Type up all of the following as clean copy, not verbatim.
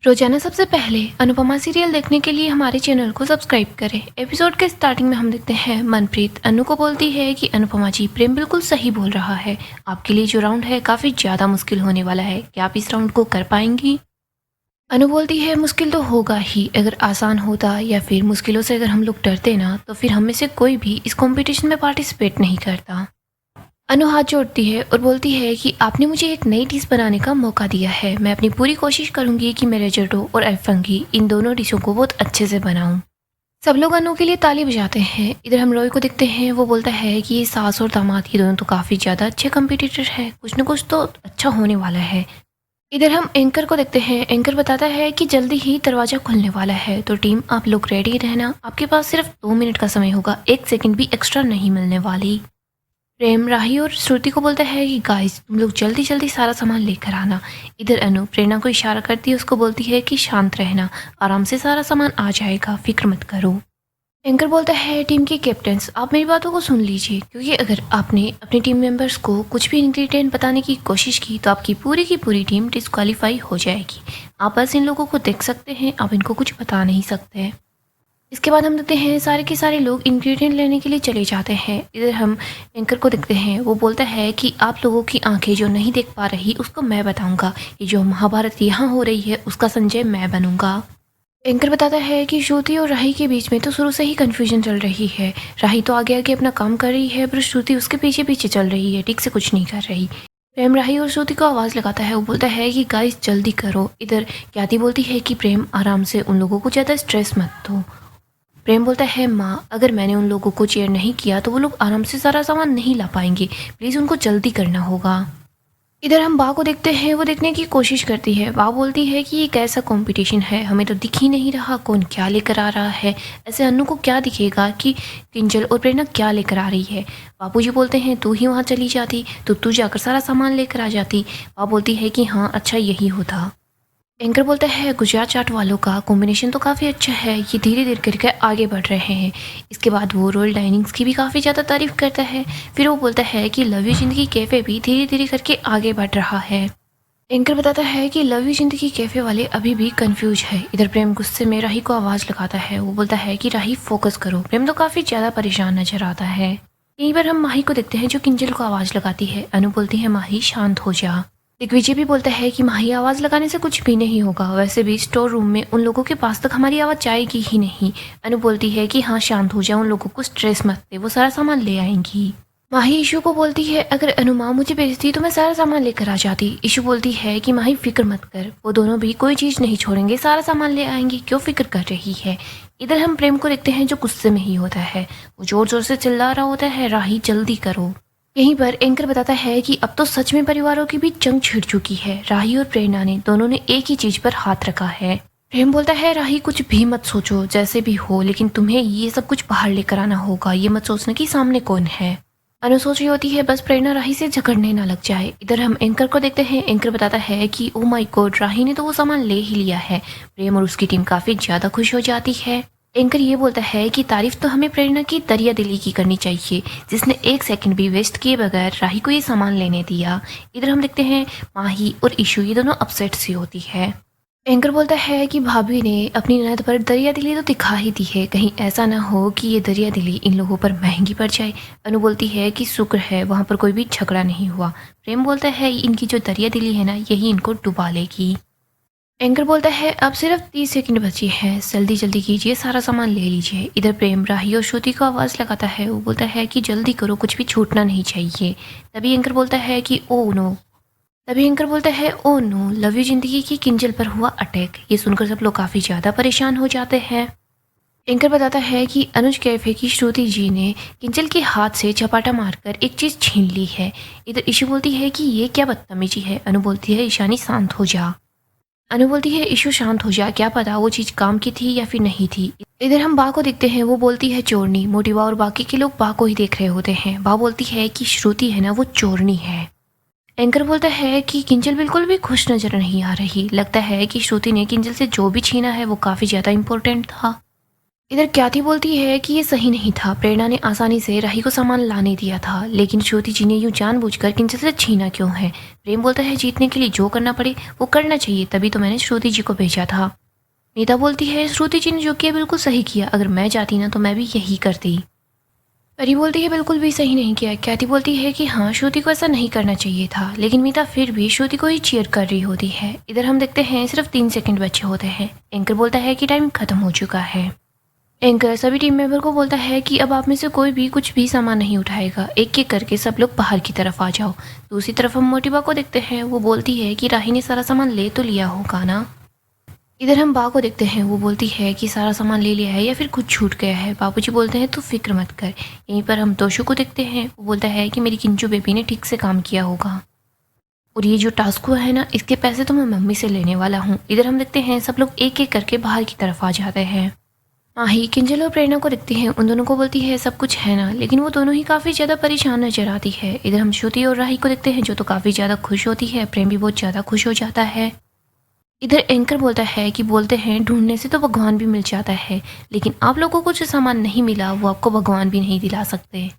रोजाना सबसे पहले अनुपमा सीरियल देखने के लिए हमारे चैनल को सब्सक्राइब करें। एपिसोड के स्टार्टिंग में हम देखते हैं मनप्रीत अनु को बोलती है कि अनुपमा जी, प्रेम बिल्कुल सही बोल रहा है। आपके लिए जो राउंड है काफ़ी ज़्यादा मुश्किल होने वाला है। क्या आप इस राउंड को कर पाएंगी? अनु बोलती है, मुश्किल तो होगा ही। अगर आसान होता या फिर मुश्किलों से अगर हम लोग डरते ना, तो फिर हम में से कोई भी इस कॉम्पिटिशन में पार्टिसिपेट नहीं करता। अनु हाथ जोड़ती है और बोलती है कि आपने मुझे एक नई डिश बनाने का मौका दिया है। मैं अपनी पूरी कोशिश करूंगी कि मैं रिजोटो और अल्फंगी इन दोनों डिशों को बहुत अच्छे से बनाऊं। सब लोग अनु के लिए ताली बजाते हैं। इधर हम रॉय को देखते हैं। वो बोलता है कि ये सास और दामाद ये दोनों तो काफ़ी ज़्यादा अच्छे कंपटीटर हैं। कुछ न कुछ तो अच्छा होने वाला है। इधर हम एंकर को देखते हैं। एंकर बताता है कि जल्दी ही दरवाज़ा खुलने वाला है, तो टीम आप लोग रेडी रहना। आपके पास सिर्फ 2 मिनट का समय होगा, 1 सेकंड भी एक्स्ट्रा नहीं मिलने वाली। प्रेम राही और श्रुति को बोलता है कि गाइस तुम लोग जल्दी जल्दी सारा सामान लेकर आना। इधर अनु प्रेरणा को इशारा करती है, उसको बोलती है कि शांत रहना, आराम से सारा सामान आ जाएगा, फिक्र मत करो। एंकर बोलता है, टीम के कैप्टन्स आप मेरी बातों को सुन लीजिए, क्योंकि अगर आपने अपनी टीम मेंबर्स को कुछ भी इंग्रेडिएंट बताने की कोशिश की तो आपकी पूरी की पूरी टीम डिस्क्वालीफाई हो जाएगी। आप बस इन लोगों को देख सकते हैं, आप इनको कुछ बता नहीं सकते। इसके बाद हम देखते हैं सारे के सारे लोग इंग्रेडिएंट लेने के लिए चले जाते हैं। इधर हम एंकर को देखते हैं। वो बोलता है कि आप लोगों की आंखें जो नहीं देख पा रही उसको मैं बताऊंगा। ये जो महाभारत यहाँ हो रही है उसका संजय मैं बनूंगा। एंकर बताता है कि श्रुति और राही के बीच में तो शुरू से ही कंफ्यूजन चल रही है। राही तो आगे आगे अपना काम कर रही है, पर श्रुति उसके पीछे पीछे चल रही है, ठीक से कुछ नहीं कर रही। प्रेम राही और श्रुति को आवाज़ लगाता है। वो बोलता है कि गाइस जल्दी करो। इधर ख्याति बोलती है कि प्रेम आराम से, उन लोगों को ज़्यादा स्ट्रेस मत दो। प्रेम बोलता है, माँ अगर मैंने उन लोगों को चेयर नहीं किया तो वो लोग आराम से सारा सामान नहीं ला पाएंगे, प्लीज़ उनको जल्दी करना होगा। इधर हम बा को देखते हैं। वो देखने की कोशिश करती है। बा बोलती है कि ये कैसा कंपटीशन है, हमें तो दिख ही नहीं रहा कौन क्या लेकर आ रहा है। ऐसे अनु को क्या दिखेगा कि किंजल और प्रेरणा क्या लेकर आ रही है। बापूजी बोलते हैं, तू ही वहाँ चली जाती तो तू जाकर सारा सामान लेकर आ जाती। बा बोलती है कि हाँ अच्छा यही होता। एंकर बोलता है, गुजरात चाट वालों का कॉम्बिनेशन तो काफ़ी अच्छा है, ये धीरे धीरे करके आगे बढ़ रहे हैं। इसके बाद वो रॉयल डाइनिंग्स की भी काफ़ी ज़्यादा तारीफ करता है। फिर वो बोलता है कि लव यू जिंदगी कैफ़े भी धीरे धीरे करके आगे बढ़ रहा है। एंकर बताता है कि लव यू जिंदगी कैफ़े वाले अभी भी कंफ्यूज है। इधर प्रेम गुस्से में राही को आवाज़ लगाता है। वो बोलता है कि राही फोकस करो। प्रेम तो काफ़ी ज़्यादा परेशान नजर आता है। यहीं पर हम माही को देखते हैं जो किंजल को आवाज़ लगाती है। अनु बोलती है, माही शांत हो जा। दिग्विजय भी बोलता है कि माही आवाज़ लगाने से कुछ भी नहीं होगा, वैसे भी स्टोर रूम में उन लोगों के पास तक हमारी आवाज़ जाएगी ही नहीं। अनु बोलती है कि हाँ शांत हो जाओ, उन लोगों को स्ट्रेस मत दे, वो सारा सामान ले आएंगी। माही ईशू को बोलती है, अगर अनु माँ मुझे भेजती तो मैं सारा सामान लेकर आ जाती। ईशू बोलती है कि माही फिक्र मत कर, वो दोनों भी कोई चीज़ नहीं छोड़ेंगे, सारा सामान ले आएंगे, क्यों फिक्र कर रही है। इधर हम प्रेम को देखते हैं जो गुस्से में ही होता है। वो जोर जोर से चिल्ला रहा होता है, राही जल्दी करो। यहीं पर एंकर बताता है कि अब तो सच में परिवारों की भी जंग छिड़ चुकी है। राही और प्रेरणा ने दोनों ने एक ही चीज पर हाथ रखा है। प्रेम बोलता है, राही कुछ भी मत सोचो, जैसे भी हो, लेकिन तुम्हें ये सब कुछ बाहर लेकर आना होगा। ये मत सोचना कि सामने कौन है। अनु सोच रही होती है बस प्रेरणा राही से झगड़ने ना लग जाए। इधर हम एंकर को देखते हैं। एंकर बताता है कि ओ माय गॉड, राही ने तो वो सामान ले ही लिया है। प्रेम और उसकी टीम काफी ज्यादा खुश हो जाती है। एंकर ये बोलता है कि तारीफ तो हमें प्रेरणा की दरिया दिली की करनी चाहिए, जिसने 1 सेकंड भी वेस्ट किए बगैर राही को ये सामान लेने दिया। इधर हम देखते हैं माही और ईशू ये दोनों अपसेट सी होती है। एंकर बोलता है कि भाभी ने अपनी ननद पर दरिया दिली तो दिखा ही दी है, कहीं ऐसा ना हो कि ये दरिया दिली इन लोगों पर महंगी पड़ जाए। अनु बोलती है कि शुक्र है वहाँ पर कोई भी झगड़ा नहीं हुआ। प्रेम बोलता है इनकी जो दरिया दिली है ना, यही इनको डुबा लेगी। एंकर बोलता है, अब सिर्फ 30 सेकंड बची है, जल्दी जल्दी कीजिए, सारा सामान ले लीजिए। इधर प्रेम राही और श्रुति को आवाज़ लगाता है। वो बोलता है कि जल्दी करो, कुछ भी छूटना नहीं चाहिए। तभी एंकर बोलता है कि ओ नो तभी एंकर बोलता है, ओ नो, लव यू जिंदगी की किंजल पर हुआ अटैक। ये सुनकर सब लोग काफ़ी ज़्यादा परेशान हो जाते हैं। एंकर बताता है कि अनुज कैफे की श्रुति जी ने किंजल के हाथ से झपाटा मारकर एक चीज़ छीन ली है। इधर ईशू बोलती है कि ये क्या बदतमीजी है। अनु बोलती है, ईशानी शांत हो जा। अनु बोलती है, ईशू शांत हो जा, क्या पता वो चीज़ काम की थी या फिर नहीं थी। इधर हम बा को देखते हैं। वो बोलती है चोरनी। मोटिवा और बाकी के लोग बा को ही देख रहे होते हैं। बा बोलती है कि श्रुति है ना, वो चोरनी है। एंकर बोलता है कि किंजल बिल्कुल भी खुश नजर नहीं आ रही, लगता है कि श्रुति ने किंजल से जो भी छीना है वो काफ़ी ज़्यादा इम्पोर्टेंट था। इधर ख्याति बोलती है कि ये सही नहीं था, प्रेरणा ने आसानी से राही को सामान लाने दिया था, लेकिन श्रुति जी ने यूं जानबूझकर किंजल से छीना क्यों है। प्रेम बोलता है जीतने के लिए जो करना पड़े वो करना चाहिए, तभी तो मैंने श्रुति जी को भेजा था। मीता बोलती है श्रुति जी ने जो किया बिल्कुल सही किया, अगर मैं जाती ना तो मैं भी यही करती। परी बोलती है बिल्कुल भी सही नहीं किया। ख्याति बोलती है कि हाँ श्रुति को ऐसा नहीं करना चाहिए था, लेकिन मीता फिर भी श्रुति को ही चीयर कर रही होती है। इधर हम देखते हैं सिर्फ 3 सेकंड बचे होते हैं। एंकर बोलता है कि टाइम खत्म हो चुका है। एंकर सभी टीम मेंबर को बोलता है कि अब आप में से कोई भी कुछ भी सामान नहीं उठाएगा, एक एक करके सब लोग बाहर की तरफ आ जाओ। दूसरी तरफ हम मोटिबा को देखते हैं, वो बोलती है कि राही ने सारा सामान ले तो लिया होगा ना। इधर हम बा को देखते हैं, वो बोलती है कि सारा सामान ले लिया है या फिर कुछ छूट गया है। बाबूजी बोलते हैं तो फिक्र मत कर। यहीं पर हम तोशु को देखते हैं, वो बोलता है कि मेरी किंचू बेबी ने ठीक से काम किया होगा और ये जो टास्क हुआ है ना इसके पैसे तो मैं मम्मी से लेने वाला हूँ। इधर हम देखते हैं सब लोग एक एक करके बाहर की तरफ आ जाते हैं। माही किंजल और प्रेरणा को देखती हैं, उन दोनों को बोलती है सब कुछ है ना, लेकिन वो दोनों ही काफ़ी ज़्यादा परेशान नजर आती है। इधर हम श्रुति और राही को देखते हैं जो तो काफ़ी ज़्यादा खुश होती है, प्रेम भी बहुत ज़्यादा खुश हो जाता है। इधर एंकर बोलता है कि बोलते हैं ढूंढने से तो भगवान भी मिल जाता है, लेकिन आप लोगों को जो सामान नहीं मिला वो आपको भगवान भी नहीं दिला सकते।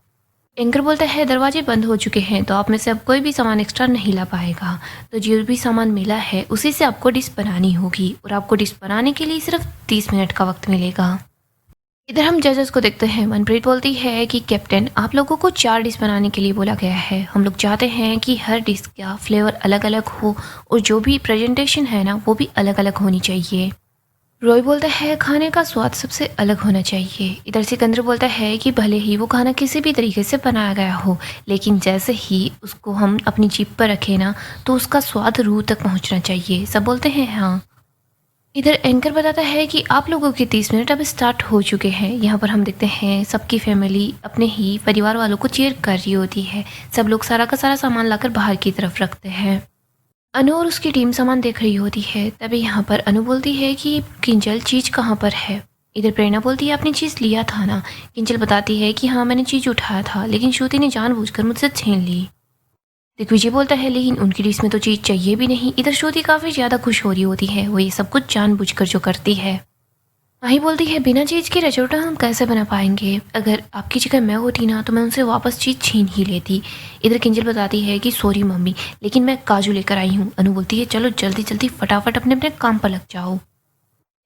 एंकर बोलता है दरवाजे बंद हो चुके हैं तो आप में से अब कोई भी सामान एक्स्ट्रा नहीं ला पाएगा, तो जो भी सामान मिला है उसी से आपको डिश बनानी होगी और आपको डिश बनाने के लिए सिर्फ 30 मिनट का वक्त मिलेगा। इधर हम जजेस को देखते हैं, मनप्रीत बोलती है कि कैप्टन आप लोगों को 4 डिश बनाने के लिए बोला गया है, हम लोग चाहते हैं कि हर डिश का फ्लेवर अलग अलग हो और जो भी प्रेजेंटेशन है ना वो भी अलग अलग होनी चाहिए। रॉय बोलता है खाने का स्वाद सबसे अलग होना चाहिए। इधर सिकंदर बोलता है कि भले ही वो खाना किसी भी तरीके से बनाया गया हो, लेकिन जैसे ही उसको हम अपनी जीभ पर रखें ना तो उसका स्वाद रूह तक पहुंचना चाहिए। सब बोलते हैं हाँ। इधर एंकर बताता है कि आप लोगों के 30 मिनट अब स्टार्ट हो चुके हैं। यहाँ पर हम देखते हैं सबकी फैमिली अपने ही परिवार वालों को चीयर कर रही होती है। सब लोग सारा का सारा सामान लाकर बाहर की तरफ रखते हैं। अनु और उसकी टीम सामान देख रही होती है, तभी यहाँ पर अनु बोलती है कि किंजल चीज़ कहाँ पर है। इधर प्रेरणा बोलती है आपने चीज़ लिया था ना। किंजल बताती है कि हाँ मैंने चीज़ उठाया था, लेकिन श्रुति ने जानबूझकर मुझसे छीन ली। दिग्विजय बोलता है लेकिन उनकी डिश में तो चीज़ चाहिए भी नहीं। इधर श्रुति काफ़ी ज़्यादा खुश हो रही होती है, वो ये सब कुछ जानबूझकर जो करती है। माही बोलती है बिना चीज़ के रचोटा हम कैसे बना पाएंगे, अगर आपकी जगह मैं होती ना तो मैं उनसे वापस चीज़ छीन ही लेती। इधर किंजल बताती है कि सॉरी मम्मी, लेकिन मैं काजू लेकर आई हूँ। अनु बोलती है चलो जल्दी जल्दी फटाफट अपने अपने काम पर लग जाओ।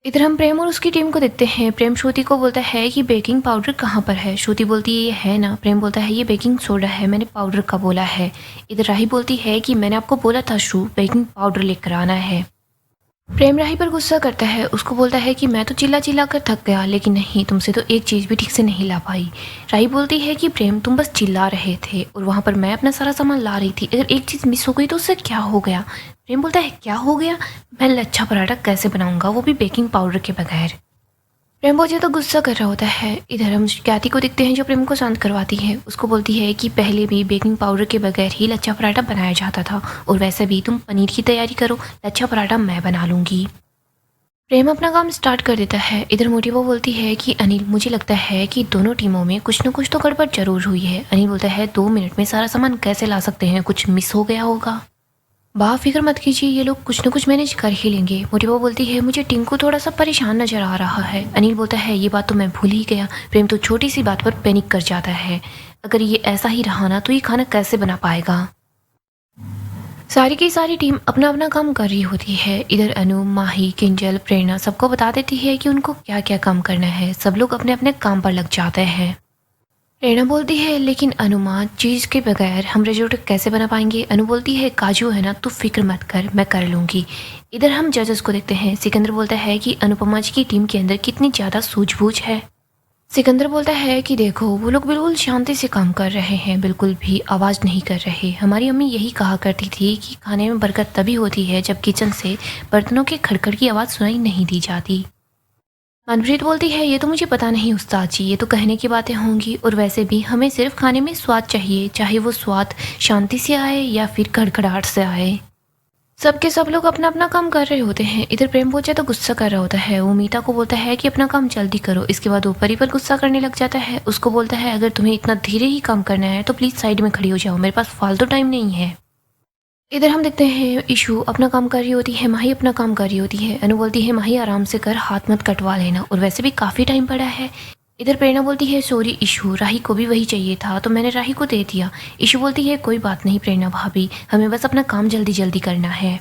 इधर हम प्रेम और उसकी टीम को देखते हैं। प्रेम श्रुति को बोलता है कि बेकिंग पाउडर कहाँ पर है। श्रुति बोलती है ये है ना। प्रेम बोलता है ये बेकिंग सोडा है, मैंने पाउडर का बोला है। इधर राही बोलती है कि मैंने आपको बोला था श्रु बेकिंग पाउडर लेकर आना है। प्रेम राही पर गुस्सा करता है, उसको बोलता है कि मैं तो चिल्ला चिल्ला कर थक गया, लेकिन नहीं तुमसे तो एक चीज़ भी ठीक से नहीं ला पाई। राही बोलती है कि प्रेम तुम बस चिल्ला रहे थे और वहाँ पर मैं अपना सारा सामान ला रही थी, अगर एक चीज़ मिस हो गई तो उससे क्या हो गया। प्रेम बोलता है क्या हो गया, मैं लच्छा पराठा कैसे बनाऊंगा वो भी बेकिंग पाउडर के बगैर। प्रेम बहुत ज़्यादा गुस्सा कर रहा होता है। इधर हम ख्याति को देखते हैं जो प्रेम को शांत करवाती है, उसको बोलती है कि पहले भी बेकिंग पाउडर के बगैर ही लच्छा पराठा बनाया जाता था और वैसे भी तुम पनीर की तैयारी करो, लच्छा पराठा मैं बना लूँगी। प्रेम अपना काम स्टार्ट कर देता है। इधर मोटिवा बोलती है कि अनिल मुझे लगता है कि दोनों टीमों में कुछ न कुछ तो गड़बड़ जरूर हुई है। अनिल बोलता है 2 मिनट में सारा सामान कैसे ला सकते हैं, कुछ मिस हो गया होगा। बा फिक्र मत कीजिए, ये लोग कुछ न कुछ मैनेज कर ही लेंगे। मोटिवा बोलती है मुझे टीम को थोड़ा सा परेशान नजर आ रहा है। अनिल बोलता है ये बात तो मैं भूल ही गया। प्रेम तो छोटी सी बात पर पैनिक कर जाता है, अगर ये ऐसा ही रहा ना तो ये खाना कैसे बना पाएगा। सारी की सारी टीम अपना अपना काम कर रही होती है। इधर अनु, माही, किंजल, प्रेरणा सबको बता देती है कि उनको क्या क्या काम करना है। सब लोग अपने अपने काम पर लग जाते हैं। प्रेरणा बोलती है लेकिन अनुमा चीज़ के बगैर हम रिजोर्ट कैसे बना पाएंगे। अनु बोलती है काजू है ना, तू फिक्र मत कर, मैं कर लूँगी। इधर हम जजेस को देखते हैं। सिकंदर बोलता है कि अनुपमा जी की टीम के अंदर कितनी ज़्यादा सूझबूझ है। सिकंदर बोलता है कि देखो वो लोग बिल्कुल शांति से काम कर रहे हैं, बिल्कुल भी आवाज़ नहीं कर रहे। हमारी अम्मी यही कहा करती थी कि खाने में बरकत तभी होती है जब किचन से बर्तनों के खड़खड़ की आवाज़ सुनाई नहीं दी जाती। मनप्रीत बोलती है ये तो मुझे पता नहीं उस्ताद जी, ये तो कहने की बातें होंगी, और वैसे भी हमें सिर्फ खाने में स्वाद चाहिए, चाहे वो स्वाद शांति से आए या फिर खड़खड़ाहट से आए। सबके सब लोग अपना अपना काम कर रहे होते हैं। इधर प्रेम बहुत ज़्यादा गुस्सा कर रहा होता है, वो मीता को बोलता है कि अपना काम जल्दी करो। इसके बाद वो परी पर गुस्सा करने लग जाता है, उसको बोलता है अगर तुम्हें इतना धीरे ही काम करना है तो प्लीज़ साइड में खड़ी हो जाओ, मेरे पास फालतू टाइम नहीं है। इधर हम देखते हैं ईशु अपना काम कर रही होती है, माही अपना काम कर रही होती है। अनु बोलती है माही आराम से कर, हाथ मत कटवा लेना, और वैसे भी काफ़ी टाइम पड़ा है। इधर प्रेरणा बोलती है सॉरी ईशु, राही को भी वही चाहिए था तो मैंने राही को दे दिया। ईशु बोलती है कोई बात नहीं प्रेरणा भाभी, हमें बस अपना काम जल्दी जल्दी करना है।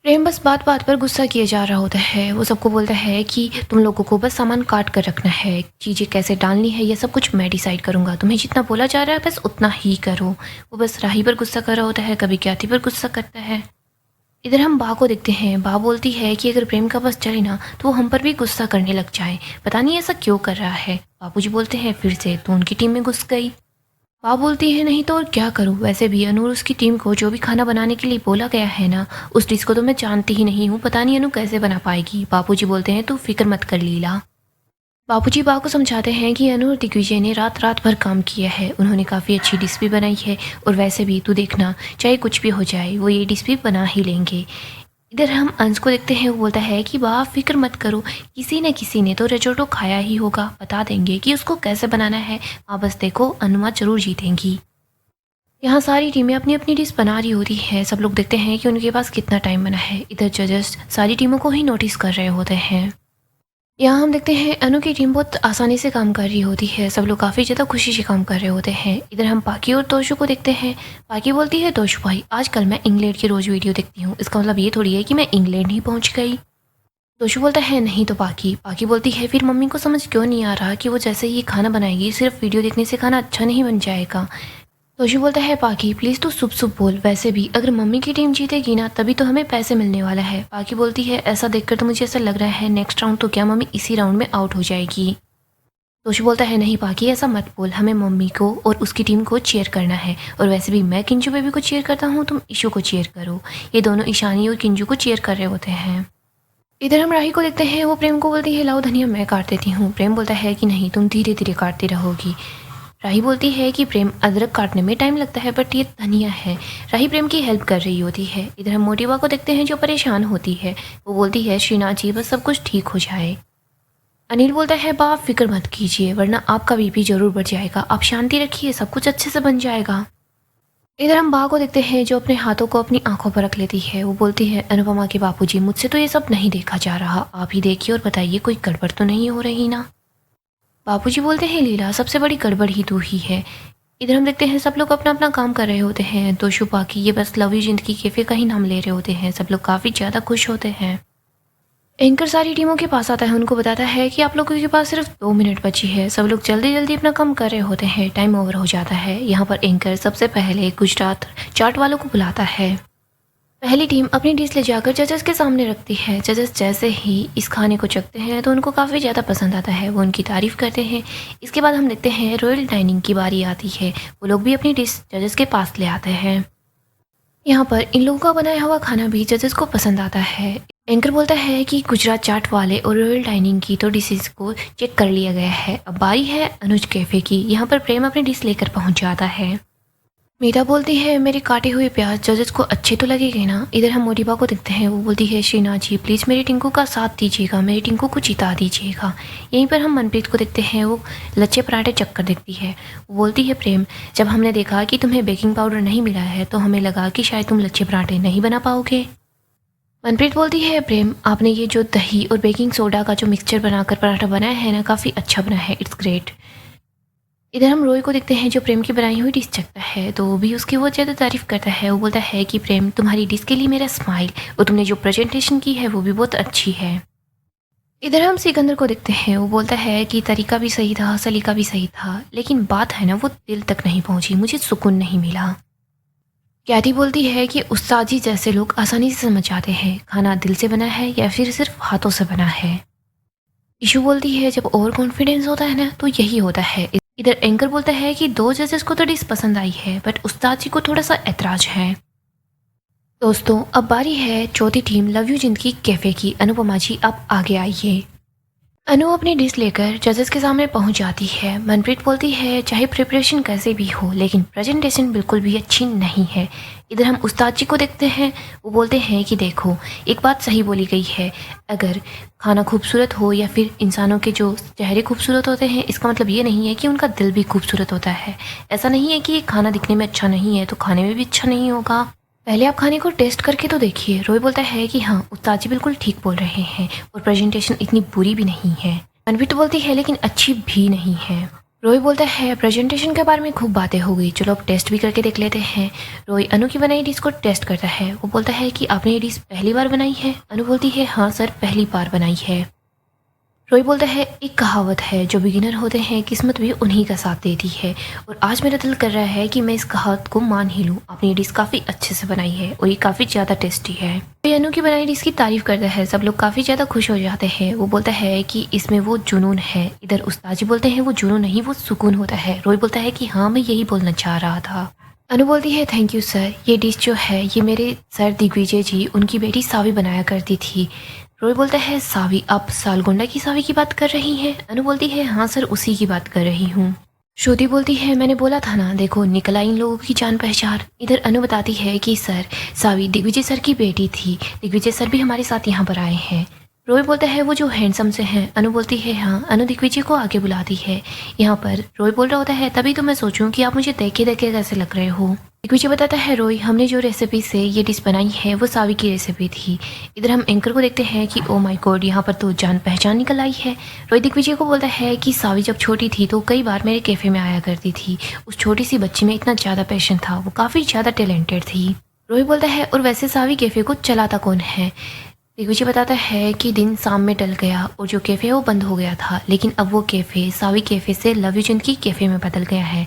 प्रेम बस बात बात पर गुस्सा किया जा रहा होता है। वो सबको बोलता है कि तुम लोगों को बस सामान काट कर रखना है, चीज़ें कैसे डालनी है ये सब कुछ मैं डिसाइड करूँगा, तुम्हें जितना बोला जा रहा है बस उतना ही करो। वो बस राही पर गुस्सा कर रहा होता है, कभी क्याति पर गुस्सा करता है। इधर हम बा को देखते हैं। बा बोलती है कि अगर प्रेम का बस चले ना तो वो हम पर भी गुस्सा करने लग जाए, पता नहीं ऐसा क्यों कर रहा है। बापूजी बोलते हैं फिर से तो उनकी टीम में घुस गई। बा बोलती है नहीं तो और क्या करूं, वैसे भी अनु और उसकी टीम को जो भी खाना बनाने के लिए बोला गया है ना, उस डिश को तो मैं जानती ही नहीं हूँ, पता नहीं अनु कैसे बना पाएगी। बापूजी बोलते हैं तू फिक्र मत कर लीला। बापूजी बा को समझाते हैं कि अनु और दिग्विजय ने रात रात भर काम किया है, उन्होंने काफ़ी अच्छी डिश भी बनाई है, और वैसे भी तू देखना चाहे कुछ भी हो जाए वो ये डिश भी बना ही लेंगे। इधर हम अंश को देखते हैं। वो बोलता है कि वाह फिक्र मत करो, किसी न किसी ने तो रिजोटो खाया ही होगा, बता देंगे कि उसको कैसे बनाना है। आप बस देखो अनुमा जरूर जीतेंगी। यहाँ सारी टीमें अपनी अपनी डिश बना रही होती है। सब लोग देखते हैं कि उनके पास कितना टाइम बना है। इधर जजेस सारी टीमों को ही नोटिस कर रहे होते हैं। यहाँ हम देखते हैं अनु की टीम बहुत आसानी से काम कर रही होती है, सब लोग काफ़ी ज़्यादा खुशी से काम कर रहे होते हैं। इधर हम पाकी और तोशु को देखते हैं। पाकी बोलती है तोशु भाई आजकल मैं इंग्लैंड की रोज़ वीडियो देखती हूँ, इसका मतलब ये थोड़ी है कि मैं इंग्लैंड ही पहुँच गई। तोशु बोलता है नहीं तो पाकी। पाकी बोलती है फिर मम्मी को समझ क्यों नहीं आ रहा कि वो जैसे ही खाना बनाएगी सिर्फ वीडियो देखने से खाना अच्छा नहीं बन जाएगा। तोशु बोलता है पाकी प्लीज़ तू शुभ शुभ बोल, वैसे भी अगर मम्मी की टीम जीतेगी ना तभी तो हमें पैसे मिलने वाला है। पाकी बोलती है ऐसा देखकर तो मुझे ऐसा लग रहा है नेक्स्ट राउंड तो क्या मम्मी इसी राउंड में आउट हो जाएगी। तोशु बोलता है नहीं पाकी ऐसा मत बोल, हमें मम्मी को और उसकी टीम को चीयर करना है, और वैसे भी मैं किंजू बेबी को चीयर करता हूँ, तुम ईशु को चीयर करो। ये दोनों ईशानी और किंजू को चीयर कर रहे होते हैं। इधर हम राही को देखते हैं। वो प्रेम को बोलती है लाओ धनिया मैं काट देती हूँ। प्रेम बोलता है कि नहीं तुम धीरे धीरे काटती रहोगी। राही बोलती है कि प्रेम अदरक काटने में टाइम लगता है बट ये धनिया है। राही प्रेम की हेल्प कर रही होती है। इधर हम मोटिवा को देखते हैं जो परेशान होती है। वो बोलती है श्रीनाथ जी बस सब कुछ ठीक हो जाए। अनिल बोलता है बाप फिक्र मत कीजिए वरना आपका बीपी जरूर बढ़ जाएगा, आप शांति रखिए सब कुछ अच्छे से बन जाएगा। इधर हम बा को देखते हैं जो अपने हाथों को अपनी आंखों पर रख लेती है। वो बोलती है अनुपमा के बापूजी मुझसे तो ये सब नहीं देखा जा रहा, आप ही देखिए और बताइए कोई गड़बड़ तो नहीं हो रही ना। बापूजी बोलते हैं लीला सबसे बड़ी गड़बड़ ही तू ही है। इधर हम देखते हैं सब लोग अपना अपना काम कर रहे होते हैं। तोशु पाकी ये बस लव यू जिंदगी कैफे का ही नाम ले रहे होते हैं। सब लोग काफ़ी ज़्यादा खुश होते हैं। एंकर सारी टीमों के पास आता है, उनको बताता है कि आप लोगों के पास सिर्फ 2 मिनट बची है। सब लोग जल्दी जल्दी अपना काम कर रहे होते हैं, टाइम ओवर हो जाता है। यहाँ पर एंकर सबसे पहले गुजरात चाट वालों को बुलाता है। पहली टीम अपनी डिश ले जाकर जजेस के सामने रखती है। जजेस जैसे ही इस खाने को चखते हैं तो उनको काफ़ी ज़्यादा पसंद आता है, वो उनकी तारीफ़ करते हैं। इसके बाद हम देखते हैं रॉयल डाइनिंग की बारी आती है। वो लोग भी अपनी डिश जजेस के पास ले आते हैं। यहाँ पर इन लोगों का बनाया हुआ खाना भी जजेस को पसंद आता है। एंकर बोलता है कि गुजरात चाट वाले और रॉयल डाइनिंग की तो डिशेस को चेक कर लिया गया है, अब बारी है अनुज कैफ़े की। यहाँ पर प्रेम अपनी डिश लेकर पहुँच जाता है। मीरा बोलती है मेरे काटे हुए प्याज जजेस को अच्छे तो लगेंगे ना। इधर हम मोटिवा को देखते हैं। वो बोलती है श्रीनाथ जी प्लीज़ मेरी टिंकू का साथ दीजिएगा, मेरी टिंकू को जिता दीजिएगा। यहीं पर हम मनप्रीत को देखते हैं। वो लच्छे पराठे चक्कर देखती है। वो बोलती है प्रेम जब हमने देखा कि तुम्हें बेकिंग पाउडर नहीं मिला है तो हमें लगा कि शायद तुम लच्छे पराठे नहीं बना पाओगे। मनप्रीत बोलती है प्रेम आपने ये जो दही और बेकिंग सोडा का जो मिक्सचर बनाकर पराठा बनाया है ना काफ़ी अच्छा बना है, इट्स ग्रेट। इधर हम रोय को देखते हैं जो प्रेम की बनाई हुई डिश चखता है तो वो भी उसकी बहुत ज़्यादा तारीफ़ करता है। वो बोलता है कि प्रेम तुम्हारी डिश के लिए मेरा स्माइल और तुमने जो प्रेजेंटेशन की है वो भी बहुत अच्छी है। इधर हम सिकंदर को देखते हैं। वो बोलता है कि तरीका भी सही था, सलीका भी सही था, लेकिन बात है ना वो दिल तक नहीं पहुंची, मुझे सुकून नहीं मिला। कैथी बोलती है कि उस्ताद जी जैसे लोग आसानी से समझ जाते हैं खाना दिल से बना है या फिर सिर्फ हाथों से बना है। ईशू बोलती है जब ओवर कॉन्फिडेंस होता है ना तो यही होता है। इधर एंकर बोलता है कि 2 जजेस को तो डिश पसंद आई है बट उस्ताद जी को थोड़ा सा ऐतराज है। दोस्तों अब बारी है चौथी टीम लव यू जिंदगी कैफे की। अनुपमा जी आप आगे आइए। अनु अपनी डिश लेकर जजेस के सामने पहुंच जाती है। मनप्रीत बोलती है चाहे प्रिपरेशन कैसे भी हो लेकिन प्रेजेंटेशन बिल्कुल भी अच्छी नहीं है। इधर हम उस्ताद जी को देखते हैं। वो बोलते हैं कि देखो एक बात सही बोली गई है, अगर खाना खूबसूरत हो या फिर इंसानों के जो चेहरे खूबसूरत होते हैं इसका मतलब ये नहीं है कि उनका दिल भी खूबसूरत होता है। ऐसा नहीं है कि ये खाना दिखने में अच्छा नहीं है तो खाने में भी अच्छा नहीं होगा। पहले आप खाने को टेस्ट करके तो देखिए। रोई बोलता है कि हाँ, उस्ताद जी बिल्कुल ठीक बोल रहे हैं और प्रेजेंटेशन इतनी बुरी भी नहीं है। मनप्रीत बोलती है लेकिन अच्छी भी नहीं है। रोई बोलता है प्रेजेंटेशन के बारे में खूब बातें हो गई, चलो अब टेस्ट भी करके देख लेते हैं। रोई अनु की बनाई डिश को टेस्ट करता है। वो बोलता है कि आपने ये डिश पहली बार बनाई है? अनु बोलती है हाँ सर, पहली बार बनाई है। रोई बोलता है एक कहावत है, जो बिगिनर होते हैं किस्मत भी उन्हीं का साथ देती है, और आज मेरा दिल कर रहा है कि मैं इस कहावत को मान ही लूँ। आपने ये डिश काफ़ी अच्छे से बनाई है और ये काफ़ी ज़्यादा टेस्टी है। रोई अनु की बनाई डिश की तारीफ करता है, सब लोग काफ़ी ज़्यादा खुश हो जाते हैं। वो बोलता है कि इसमें वो जुनून है। इधर उस्ताद जी बोलते हैं वो जुनून नहीं, वो सुकून होता है। रोई बोलता है कि हाँ, मैं यही बोलना चाह रहा था। अनु बोलती है थैंक यू सर, ये डिश जो है ये मेरे सर दिग्विजय जी, उनकी बेटी सावी बनाया करती थी। रोई बोलता है सावी, आप सालगोंडा की सावी की बात कर रही हैं? अनु बोलती है हाँ सर, उसी की बात कर रही हूँ। श्रुति बोलती है मैंने बोला था ना, देखो निकला इन लोगों की जान पहचान। इधर अनु बताती है कि सर, सावी दिग्विजय सर की बेटी थी, दिग्विजय सर भी हमारे साथ यहाँ पर आए हैं। रोई बोलता है वो जो हैंडसम से हैं? अनु बोलती है हाँ। अनु दिग्विजय को आगे बुलाती है। यहाँ पर रोई बोल रहा होता है तभी तो मैं सोचूं कि आप मुझे देखे देखे कैसे लग रहे हो। दिग्विजय बताता है रोई, हमने जो रेसिपी से ये डिश बनाई है वो सावी की रेसिपी थी। इधर हम एंकर को देखते हैं कि ओ माय गॉड, यहाँ पर तो जान पहचान निकल आई है। रोई दिग्विजय को बोलता है कि सावी जब छोटी थी तो कई बार मेरे कैफे में आया करती थी। उस छोटी सी बच्ची में इतना ज़्यादा पैशन था, वो काफ़ी ज़्यादा टैलेंटेड थी। रोई बोलता है और वैसे सावी कैफे को चलाता कौन है? दिग्विजय बताता है कि दिन शाम में टल गया और जो कैफ़े है वो बंद हो गया था, लेकिन अब वो कैफ़े सावी कैफ़े से लव यू चंद की कैफ़े में बदल गया है।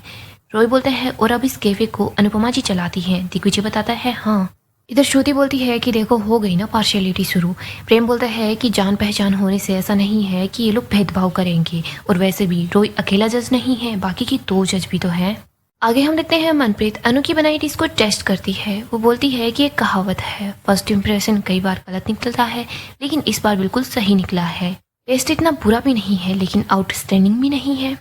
रोई बोलता है और अब इस कैफ़े को अनुपमा जी चलाती हैं। दिग्विजय बताता है हाँ। इधर श्रुति बोलती है कि देखो हो गई ना पार्शियलिटी शुरू। प्रेम बोलता है कि जान पहचान होने से ऐसा नहीं है कि ये लोग भेदभाव करेंगे, और वैसे भी रोई अकेला जज नहीं है, बाकी की 2 जज भी तो हैं। आगे हम देखते हैं मनप्रीत अनु की बनाई डिश को टेस्ट करती है। वो बोलती है कि एक कहावत है, फर्स्ट इंप्रेशन कई बार गलत निकलता है, लेकिन इस बार बिल्कुल सही निकला है। टेस्ट इतना बुरा भी नहीं है लेकिन आउटस्टैंडिंग भी नहीं है।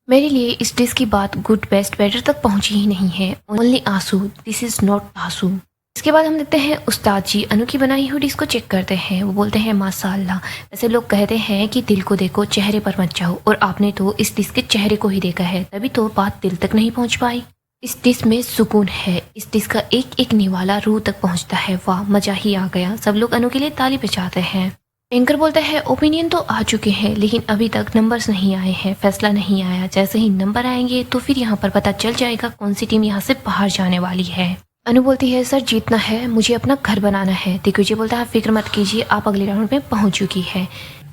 मेरे लिए इस डिश की बात गुड बेस्ट बेटर तक पहुंची ही नहीं है। ओनली आंसू, दिस इज नॉट आंसू। इसके बाद हम देखते हैं उस्ताद जी अनु की बनाई हुई डिश को चेक करते हैं। वो बोलते हैं माशाअल्लाह, वैसे लोग कहते हैं कि दिल को देखो चेहरे पर मत जाओ, और आपने तो इस डिश के चेहरे को ही देखा है, तभी तो बात दिल तक नहीं पहुंच पाई। इस डिश में सुकून है, इस डिश का एक एक निवाला रूह तक पहुंचता है। वाह, मजा ही आ गया। सब लोग अनु के लिए ताली बजाते हैं। एंकर बोलता है ओपिनियन तो आ चुके हैं लेकिन अभी तक नंबर्स नहीं आए हैं, फैसला नहीं आया। जैसे ही नंबर आएंगे तो फिर यहाँ पर पता चल जाएगा कौन सी टीम यहाँ से बाहर जाने वाली है। अनु बोलती है सर जीतना है, मुझे अपना घर बनाना है। दिग्विजय बोलता है फिक्र मत कीजिए, आप अगले राउंड में पहुंच चुकी है।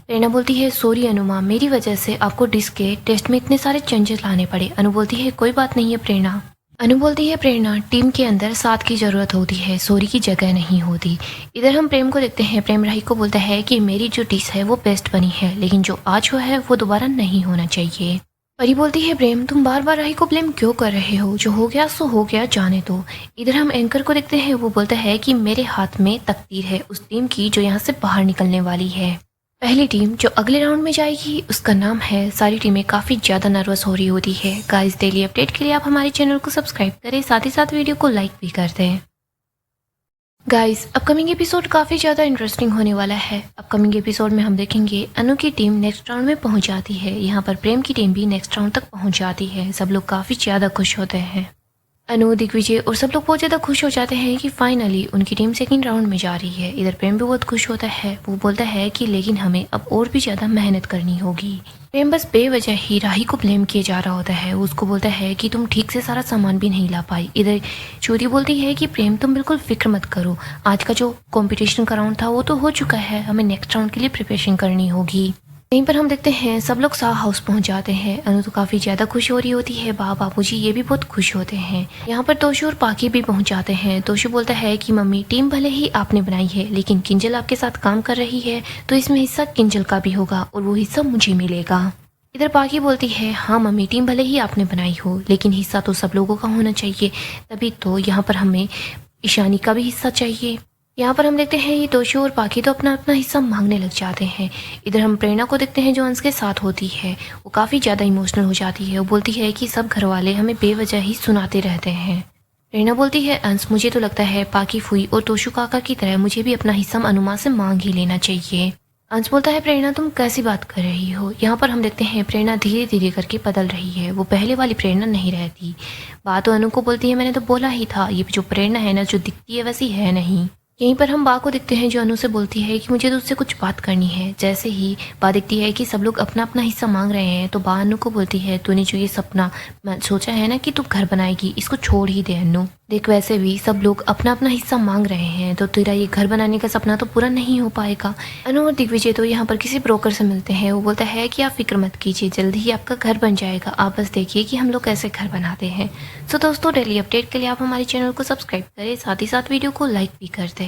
प्रेरणा बोलती है सॉरी अनुमा, मेरी वजह से आपको डिश के टेस्ट में इतने सारे चेंजेस लाने पड़े। अनु बोलती है कोई बात नहीं है प्रेरणा। अनु बोलती है प्रेरणा, टीम के अंदर साथ की जरूरत होती है, सॉरी की जगह नहीं होती। इधर हम प्रेम को देखते हैं। प्रेम राही को बोलता है कि मेरी जो डिश है वो बेस्ट बनी है, लेकिन जो आज हुआ है वो दोबारा नहीं होना चाहिए। परी बोलती है प्रेम, तुम बार बार राही को ब्लेम क्यों कर रहे हो? जो हो गया सो हो गया, जाने दो। इधर हम एंकर को देखते हैं। वो बोलता है कि मेरे हाथ में तकदीर है उस टीम की जो यहाँ से बाहर निकलने वाली है। पहली टीम जो अगले राउंड में जाएगी उसका नाम है। सारी टीमें काफ़ी ज़्यादा नर्वस हो रही होती है। गाइस, डेली अपडेट के लिए आप हमारे चैनल को सब्सक्राइब करें, साथ ही साथ वीडियो को लाइक भी कर दें। गाइस, अपकमिंग एपिसोड काफ़ी ज़्यादा इंटरेस्टिंग होने वाला है। अपकमिंग एपिसोड में हम देखेंगे अनु की टीम नेक्स्ट राउंड में पहुंच जाती है। यहाँ पर प्रेम की टीम भी नेक्स्ट राउंड तक पहुंच जाती है। सब लोग काफ़ी ज़्यादा खुश होते हैं। अनु, दिग्विजय और सब लोग बहुत ज़्यादा खुश हो जाते हैं कि फाइनली उनकी टीम सेकंड राउंड में जा रही है। इधर प्रेम भी बहुत खुश होता है। वो बोलता है कि लेकिन हमें अब और भी ज़्यादा मेहनत करनी होगी। प्रेम बस बेवजह ही राही को ब्लेम किए जा रहा होता है। उसको बोलता है कि तुम ठीक से सारा सामान भी नहीं ला पाई। इधर श्रुति बोलती है कि प्रेम तुम बिल्कुल फिक्र मत करो, आज का जो कॉम्पिटिशन का राउंड था वो तो हो चुका है, हमें नेक्स्ट राउंड के लिए प्रिपरेशन करनी होगी। यहीं पर हम देखते हैं सब लोग शाह हाउस पहुंच जाते हैं। अनु तो काफ़ी ज़्यादा खुश हो रही होती है। बाबूजी ये भी बहुत खुश होते हैं। यहाँ पर तोशु और पाकी भी पहुंच जाते हैं। तोशु बोलता है कि मम्मी, टीम भले ही आपने बनाई है लेकिन किंजल आपके साथ काम कर रही है, तो इसमें हिस्सा किंजल का भी होगा और वो हिस्सा मुझे मिलेगा। इधर पाकी बोलती है हाँ मम्मी, टीम भले ही आपने बनाई हो लेकिन हिस्सा तो सब लोगों का होना चाहिए, तभी तो यहाँ पर हमें ईशानी का भी हिस्सा चाहिए। यहाँ पर हम देखते हैं ये तोशु और पाकी तो अपना अपना हिस्सा मांगने लग जाते हैं। इधर हम प्रेरणा को देखते हैं जो अंश के साथ होती है। वो काफ़ी ज़्यादा इमोशनल हो जाती है। वो बोलती है कि सब घर वाले हमें बेवजह ही सुनाते रहते हैं। प्रेरणा बोलती है अंश, मुझे तो लगता है पाकी फुई और तोशु काका की तरह मुझे भी अपना हिस्सा अनुमा से मांग ही लेना चाहिए। अंश बोलता है प्रेरणा तुम कैसी बात कर रही हो। यहाँ पर हम देखते हैं प्रेरणा धीरे धीरे करके बदल रही है, वो पहले वाली प्रेरणा नहीं रहती। बात तो अनु को बोलती है मैंने तो बोला ही था, ये जो प्रेरणा है ना जो दिखती है वैसी है नहीं। यहीं पर हम बा को देखते हैं जो अनु से बोलती है कि मुझे तुझसे कुछ बात करनी है। जैसे ही बा देखती है कि सब लोग अपना अपना हिस्सा मांग रहे हैं तो बा अनु को बोलती है तूने जो ये सपना सोचा है ना कि तू घर बनाएगी, इसको छोड़ ही दे अनु। देख वैसे भी सब लोग अपना अपना हिस्सा मांग रहे हैं तो तेरा ये घर बनाने का सपना तो पूरा नहीं हो पाएगा। अनु और दिग्विजय तो यहाँ पर किसी ब्रोकर से मिलते हैं। वो बोलता है कि आप फिक्र मत कीजिए, जल्दी ही आपका घर बन जाएगा, आप बस देखिए कि हम लोग कैसे घर बनाते हैं। सो दोस्तों डेली अपडेट के लिए आप हमारे चैनल को सब्सक्राइब करें, साथ ही साथ वीडियो को लाइक भी कर दें।